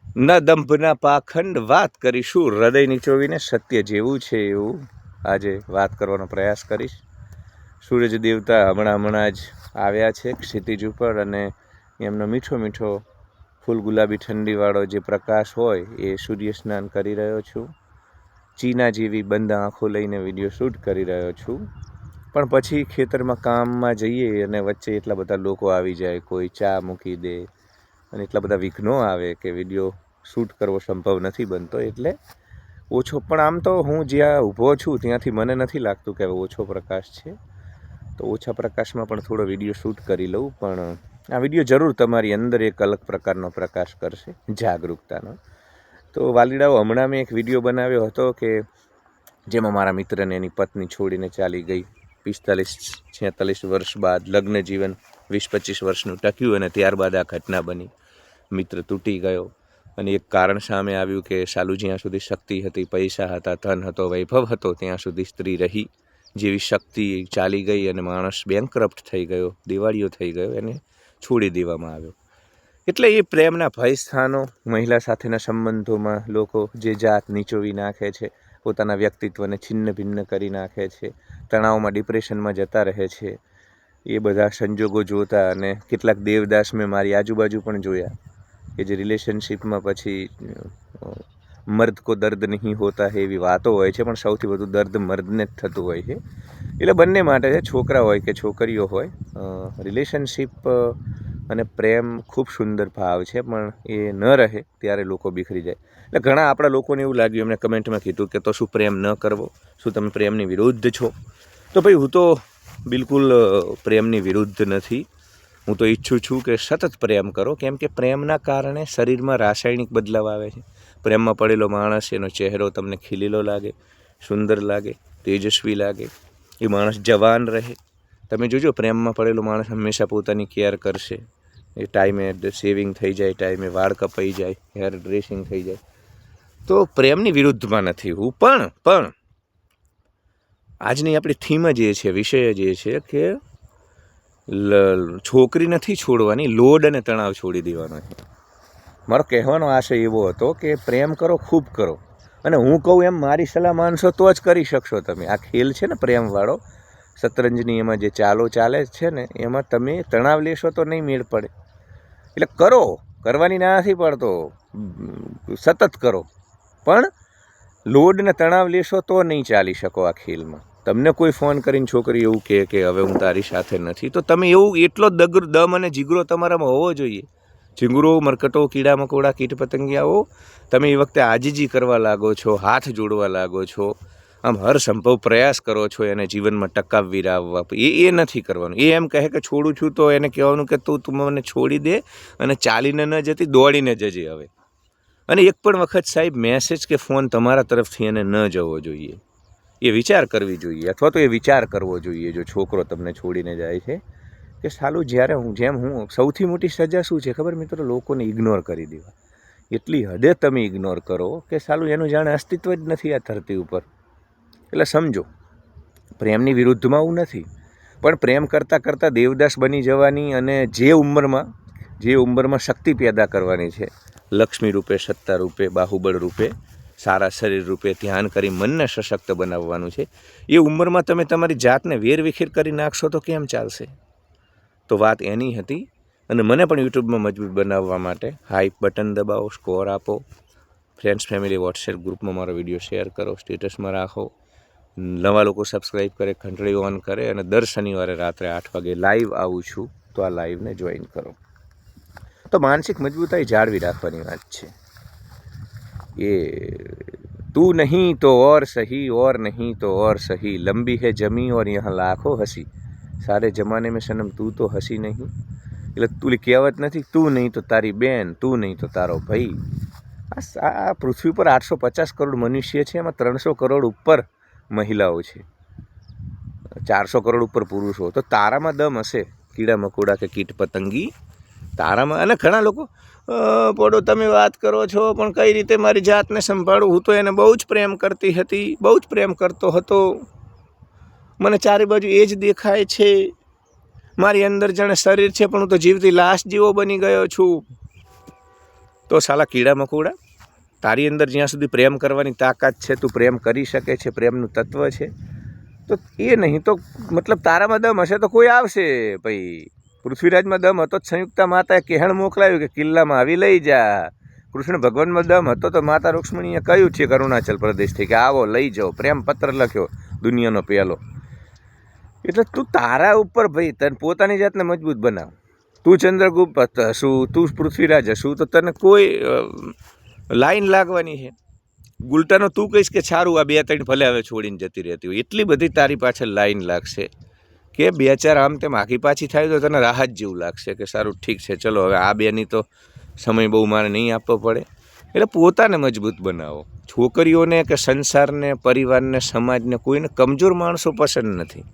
ન દંભના પાખંડ વાત કરીશું, હૃદય નીચોવીને સત્ય જેવું છે એવું આજે વાત કરવાનો પ્રયાસ કરીશ. સૂરજ દેવતા હમણાં જ આવ્યા છે ક્ષિતિજ ઉપર, અને એમનો મીઠો મીઠો ફૂલ ગુલાબી ઠંડીવાળો જે પ્રકાશ હોય એ સૂર્ય સ્નાન કરી રહ્યો છું. ચીના જેવી બંધ આંખો લઈને વિડીયો શૂટ કરી રહ્યો છું. પણ પછી ખેતરમાં કામમાં જઈએ અને વચ્ચે એટલા બધા લોકો આવી જાય, કોઈ ચા મૂકી દે અને એટલા બધા વિઘ્નો આવે કે વિડીયો શૂટ કરવો સંભવ નથી બનતો. એટલે ઓછો, પણ આમ તો હું જ્યાં ઊભો છું ત્યાંથી મને નથી લાગતું કે ઓછો પ્રકાશ છે, તો ઓછા પ્રકાશમાં પણ થોડો વિડીયો શૂટ કરી લઉં. પણ આ વિડીયો જરૂર તમારી અંદર એક અલગ પ્રકારનો પ્રકાશ કરશે, જાગૃતતાનો. તો વાલીડાઓ, હમણાં મેં એક વિડીયો બનાવ્યો હતો કે જેમાં મારા મિત્રને એની પત્ની છોડીને ચાલી ગઈ. 45-46 વર્ષ બાદ લગ્ન જીવન 20-25 વર્ષનું ટક્યું અને ત્યારબાદ આ ઘટના બની. મિત્ર તૂટી ગયો અને એક કારણ સામે આવ્યું કે સાલું જ્યાં સુધી શક્તિ હતી, પૈસા હતા, ધન હતો, વૈભવ હતો, ત્યાં સુધી સ્ત્રી રહી. જેવી શક્તિ ચાલી ગઈ અને માણસ બેંકરપ્ટ થઈ ગયો, દિવાળીઓ થઈ ગયો, એને છોડી દેવામાં આવ્યો. એટલે એ પ્રેમના ભય સ્થાનો, મહિલા સાથેના સંબંધોમાં લોકો જે જાત નીચોવી નાખે છે, પોતાના વ્યક્તિત્વને છિન્ન ભિન્ન કરી નાખે છે, તણાવમાં, ડિપ્રેશનમાં જતા રહે છે, એ બધા સંજોગો જોતા અને કેટલાક દેવદાસ મેં મારી આજુબાજુ પણ જોયા કે જે રિલેશનશિપમાં પછી મર્દ કો દર્દ નહીં હોતા હે એવી વાતો હોય છે, પણ સૌથી વધુ દર્દ મર્દને જ થતું હોય છે. એટલે બંને માટે છે, છોકરા હોય કે છોકરીઓ હોય, રિલેશનશિપ અને પ્રેમ ખૂબ સુંદર ભાવ છે, પણ એ ન રહે ત્યારે લોકો બિખરી જાય. એટલે ઘણા આપણા લોકોને એવું લાગ્યું, એમને કમેન્ટમાં કીધું કે તો શું પ્રેમ ન કરવો, શું તમે પ્રેમની વિરુદ્ધ છો? તો ભાઈ, હું તો બિલકુલ પ્રેમની વિરુદ્ધ નથી. હું તો ઈચ્છું છું કે સતત પ્રેમ કરો, કેમ કે પ્રેમના કારણે શરીરમાં રાસાયણિક બદલાવ આવે છે. પ્રેમમાં પડેલો માણસ, એનો ચહેરો તમને ખીલેલો લાગે, સુંદર લાગે, તેજસ્વી લાગે, એ માણસ જવાન રહે. તમે જોજો, પ્રેમમાં પડેલો માણસ હંમેશા પોતાની કેર કરશે. એ ટાઈમે શેવિંગ થઈ જાય, ટાઈમે વાળ કપાઈ જાય, હેર ડ્રેસિંગ થઈ જાય. તો પ્રેમની વિરુદ્ધમાં નથી હું, પણ આજની આપણી થીમ જે છે, વિષય જે છે કે છોકરી નથી છોડવાની, લોડ અને તણાવ છોડી દેવાનો છે. મારો કહેવાનો આશય એવો હતો કે પ્રેમ કરો, ખૂબ કરો, અને હું કહું એમ મારી સલાહ માનશો તો જ કરી શકશો તમે. આ ખેલ છે ને પ્રેમવાળો, શતરંજની એમાં જે ચાલો ચાલે છે ને, એમાં તમે તણાવ લેશો તો નહીં મેળ પડે. એટલે કરો, કરવાની ના નથી પડતો, સતત કરો, પણ લોડ ને તણાવ લેશો તો નહીં ચાલી શકો આ ખેલમાં. તમને કોઈ ફોન કરીને છોકરી એવું કહે કે હવે હું તારી સાથે નથી, તો તમે એવું એટલો દમ અને જીગરો તમારામાં હોવો જોઈએ. ચીંગુરો, મરકટો, કીડા મકોડા, કીટ પતંગિયાઓ, તમે એ વખતે આજીજી કરવા લાગો છો, હાથ જોડવા લાગો છો, આમ હર સંભવ પ્રયાસ કરો છો એને જીવનમાં ટકાવી લાવવા. એ નથી કરવાનું. એ એમ કહે કે છોડું છું તો એને કહેવાનું કે તું મને છોડી દે અને ચાલીને ન જતી, દોડીને જજે હવે. અને એક પણ વખત સાહેબ મેસેજ કે ફોન તમારા તરફથી એને ન જવો જોઈએ. એ વિચાર કરવી જોઈએ, અથવા તો એ વિચાર કરવો જોઈએ જો છોકરો તમને છોડીને જાય છે, કે સાલું જ્યારે હું સૌથી મોટી સજા શું છે ખબર મિત્રો? લોકોને ઇગ્નોર કરી દેવા. એટલી હદે તમે ઇગ્નોર કરો કે સાલું એનું જાણે અસ્તિત્વ જ નથી આ ધરતી ઉપર. એટલે સમજો, પ્રેમની વિરુદ્ધમાં હું નથી, પણ પ્રેમ કરતાં કરતાં દેવદાસ બની જવાની, અને જે ઉંમરમાં શક્તિ પેદા કરવાની છે, લક્ષ્મી રૂપે, સત્તા રૂપે, બાહુબળ રૂપે, સારા શરીર રૂપે ધ્યાન કરી મનને સશક્ત બનાવવાનું છે, એ ઉંમરમાં તમે તમારી જાતને વેરવિખેર કરી નાખશો તો કેમ ચાલશે? તો વાત એની હતી. અને મને પણ યુટ્યુબમાં મજબૂત બનાવવા માટે હાઈપ બટન દબાવો, સ્કોર આપો, ફ્રેન્ડ્સ ફેમિલી વોટ્સએપ ગ્રુપમાં મારો વિડીયો શેર કરો, સ્ટેટસમાં રાખો, નવા લોકો સબસ્ક્રાઈબ કરે, ઘંટડી ઓન કરે, અને દર શનિવારે રાત્રે 8 વાગે લાઈવ આવું છું, તો આ લાઈવને જોઈન કરો. તો માનસિક મજબૂતાઈ જાળવી રાખવાની વાત છે. એ તું નહીં તો ઓર સહી, ઓર નહીં તો ઓર સહી, લંબી है जमी और यहाँ लाखों हंसी, सारे जमाने में सनम તું તો હસી નહીં. એટલે તું કહેવત નથી, તું નહીં તો તારી બેન, તું નહીં તો તારો ભાઈ. આ પૃથ્વી પર 850 કરોડ મનુષ્ય છે, એમાં 300 કરોડ ઉપર મહિલાઓ છે, 400 કરોડ ઉપર પુરુષો. તો તારામાં દમ હશે, કીડા મકોડા કે કીટ પતંગી તારામાં. અને ઘણા લોકો પડો તમે વાત કરો છો, પણ કઈ રીતે મારી જાતને સંભાળું? હું તો એને બહુ જ પ્રેમ કરતી હતી, બહુ જ પ્રેમ કરતો હતો, મને ચારે બાજુ એ જ દેખાય છે, મારી અંદર જાણે શરીર છે પણ હું તો જીવતી લાશ જેવો બની ગયો છું. તો સાલા કીડા મકોડા, તારી અંદર જ્યાં સુધી પ્રેમ કરવાની તાકાત છે, તું પ્રેમ કરી શકે છે, પ્રેમનું તત્વ છે, તો એ નહીં તો મતલબ તારામાં દમ હશે તો કોઈ આવશે. ભાઈ પૃથ્વીરાજમાં દમ હતો જ સંયુક્તા માતાએ કહેણ મોકલાવ્યું કે કિલ્લામાં આવી લઈ જા. કૃષ્ણ ભગવાનમાં દમ હતો તો માતા રૂક્ષ્મણીએ કહ્યું છે અરુણાચલ પ્રદેશથી કે આવો લઈ જાઓ, પ્રેમ પત્ર લખ્યો દુનિયાનો પહેલો. એટલે તું તારા ઉપર ભાઈ તને પોતાની જાતને મજબૂત બનાવ. તું ચંદ્રગુપ્ત હશું, તું પૃથ્વીરાજ હશું, તો તને કોઈ લાઈન લાગવાની છે. ગુલટાનો તું કહીશ કે સારું આ 2-3 ભલે હવે છોડીને જતી રહેતી હોય, એટલી બધી તારી પાછળ લાઈન લાગશે કે 2-4 આમ તેમ આખી પાછી થાય તો તને રાહત જેવું લાગશે કે સારું ઠીક છે, ચલો હવે આ બેની તો સમય બહુ મારે નહીં આપવો પડે. એટલે પોતાને મજબૂત બનાવો. છોકરીઓને કે સંસારને, પરિવારને, સમાજને, કોઈને કમજોર માણસો પસંદ નથી.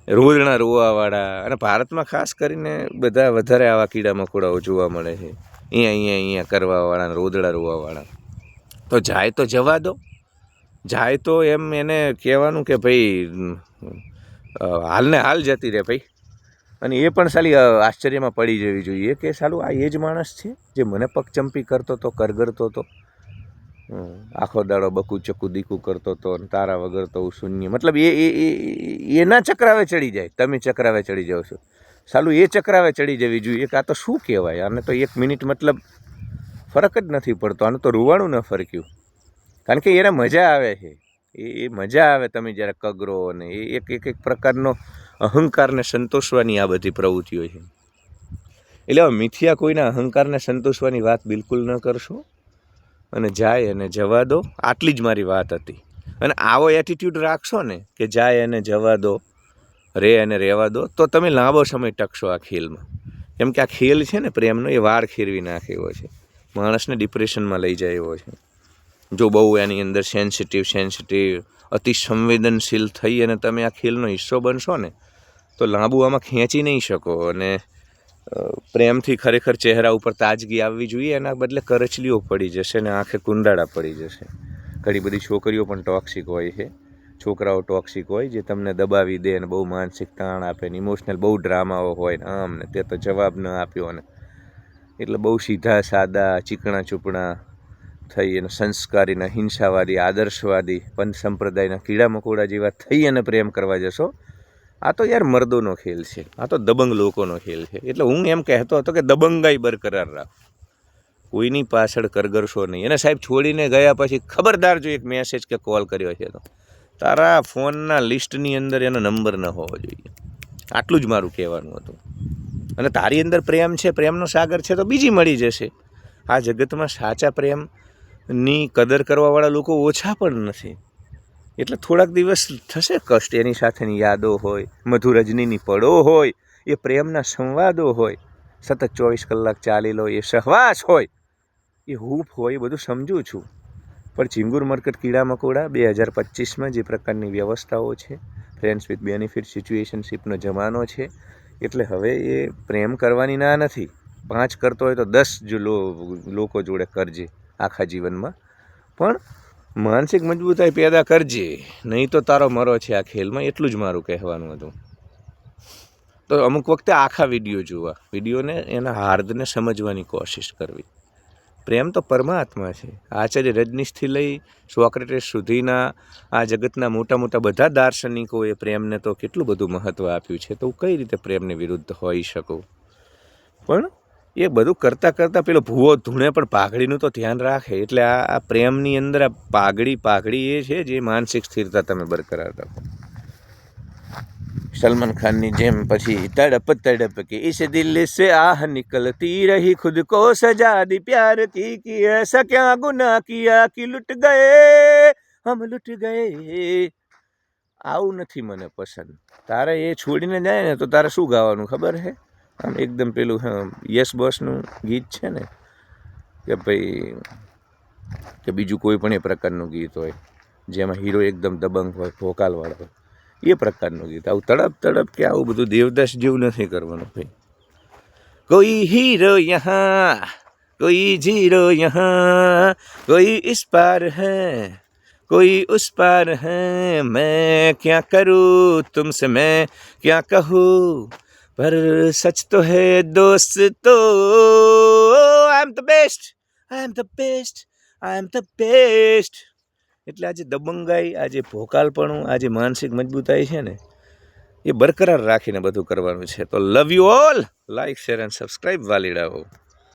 રોદણા રોવાવાળા, અને ભારતમાં ખાસ કરીને બધા વધારે આવા કીડા મકોડાઓ જોવા મળે છે. અહીંયા કરવાવાળા, રોદડા રોવાવાળા. તો જાય તો જવા દો. જાય તો એમ એને કહેવાનું કે ભાઈ હાલને હાલ જતી રહે ભાઈ. અને એ પણ સાલી આશ્ચર્યમાં પડી જવી જોઈએ કે સાલું આ એ જ માણસ છે જે મને પગચંપી કરતો હતો, કરગરતો હતો, આખો દાડો બકુ ચકુ દીકું કરતો હતો, તારા વગર તો શૂન્ય. મતલબ એના ચક્રાવે ચડી જાય, તમે ચક્રાવે ચડી જાઓ છો. સાલું એ ચક્રાવે ચડી જવી જોઈએ કે આ તો શું કહેવાય, આને તો 1 મિનિટ મતલબ ફરક જ નથી પડતો, આને તો રૂવાણું ન ફરક્યું. કારણ કે એને મજા આવે છે, એ મજા આવે તમે જ્યારે કગરો, અને એ એક પ્રકારનો અહંકારને સંતોષવાની આ બધી પ્રવૃત્તિઓ છે. એટલે હવે મિથ્યા કોઈના અહંકારને સંતોષવાની વાત બિલકુલ ન કરશો, અને જાય અને જવા દો. આટલી જ મારી વાત હતી. અને આવો એટીટ્યૂડ રાખશો ને કે જાય અને જવા દો, રે અને રહેવા દો, તો તમે લાંબો સમય ટકશો આ ખેલમાં. કેમ કે આ ખેલ છે ને પ્રેમનો, એ વાળ ખીરવી નાખે એવો છે, માણસને ડિપ્રેશનમાં લઈ જાય એવો છે. જો બહુ એની અંદર સેન્સિટિવ અતિ સંવેદનશીલ થઈ અને તમે આ ખેલનો હિસ્સો બનશો ને તો લાંબુ આમાં ખેંચી નહીં શકો. અને પ્રેમથી ખરેખર ચહેરા ઉપર તાજગી આવવી જોઈએ, એના બદલે કરચલીઓ પડી જશે ને આંખે કુંડાળા પડી જશે. ઘણી બધી છોકરીઓ પણ ટોક્સિક હોય છે, છોકરાઓ ટોક્સિક હોય જે તમને દબાવી દે અને બહુ માનસિક તાણ આપે ને ઇમોશનલ બહુ ડ્રામાઓ હોય ને આમ ને તે તો જવાબ ન આપ્યો ને, એટલે બહુ સીધા સાદા ચીકણા ચૂપણા થઈ અને સંસ્કારી ને હિંસાવાદી, આદર્શવાદી, પંચ સંપ્રદાયના કીડા મકોડા જેવા થઈ અને પ્રેમ કરવા જશો. આ તો યાર મર્દોનો ખેલ છે, આ તો દબંગ લોકોનો ખેલ છે. એટલે હું એમ કહેતો હતો કે દબંગાઈ બરકરાર રાખો, કોઈની પાછળ કરગરશો નહીં. અને સાહેબ છોડીને ગયા પછી ખબરદાર જો એક મેસેજ કે કોલ કર્યો છે તો તારા ફોનના લિસ્ટની અંદર એનો નંબર ન હોવો જોઈએ. આટલું જ મારું કહેવાનું હતું. અને તારી અંદર પ્રેમ છે, પ્રેમનો સાગર છે, તો બીજી મળી જશે. આ જગતમાં સાચા પ્રેમની કદર કરવાવાળા લોકો ઓછા પણ નથી. એટલે થોડાક દિવસ થશે કષ્ટ, એની સાથેની યાદો હોય, મધુર રજનીની પળો હોય, એ પ્રેમના સંવાદો હોય, સતત 24 કલાક ચાલી લો એ સહવાસ હોય, એ હૂંફ હોય, એ બધું સમજું છું. પણ ચિંગુર મરકટ કીડા મકોડા 2025માં જે પ્રકારની વ્યવસ્થાઓ છે, ફ્રેન્ડ્સ વિથ બેનિફિટ સિચ્યુએશનશીપનો જમાનો છે. એટલે હવે એ પ્રેમ કરવાની ના નથી. 5 કરતો હોય તો 10 લોકો જોડે કરજે આખા જીવનમાં, પણ માનસિક મજબૂતાઈ પેદા કરજે, નહીં તો તારો મરો છે આ ખેલમાં. એટલું જ મારું કહેવાનું હતું. તો અમુક વખતે આખા વિડીયો જોવા, વિડીયોને એના હાર્દને સમજવાની કોશિશ કરવી. પ્રેમ તો પરમાત્મા છે. આચાર્ય રજનીશથી લઈ સોક્રેટિસ સુધીના આ જગતના મોટા મોટા બધા દાર્શનિકોએ પ્રેમને તો કેટલું બધું મહત્ત્વ આપ્યું છે. તો હું કઈ રીતે પ્રેમની વિરુદ્ધ હોઈ શકું? પણ એ બધું કરતાં કરતાં પેલો ભૂવો ધૂણે પણ પાઘડીનું તો ધ્યાન રાખે. એટલે આ પ્રેમની અંદર આ પાઘડી એ છે જે માનસિક સ્થિરતા તમે બરકરાર રાખો. સલમાન ખાનની જેમ પછી તડપ કે ઇસ દિલ સે આહ નિકલતી રહી, ખુદ કો સજા દી પ્યાર કી એસા ક્યાં ગુનાહ કિયા કે લૂટ ગયે હમ લૂટ ગયે. આવું નથી મને પસંદ. તારે એ છોડીને જાય ને તો તારે શું ગાવાનું ખબર છે? આમ એકદમ પેલું યસ બોસનું ગીત છે ને કે ભાઈ, કે બીજું કોઈ પણ એ પ્રકારનું ગીત હોય જેમાં હીરો એકદમ દબંગ હોય, ભોકાલવાળો હોય, એ પ્રકારનું ગીત. આવું તડપ કે આવું બધું દેવદાસ જેવું નથી કરવાનું ભાઈ. કોઈ હીરો યહાં, કોઈ જીરો યહાં, કોઈ ઇસ પાર હૈ, कोई उस पार है, मैं क्या करूँ तुमसे मैं क्या कहूँ, पर सच तो है दोस्तों, I am the best, I am the best, I am the best. એટલે આજે દબંગાઈ, આજે ભોકાલપણું, આજે માનસિક મજબૂતાઈ છે ને, એ બરકરાર રાખીને બધું કરવાનું છે. તો love you all. Like, share and subscribe વાલીડાઓ.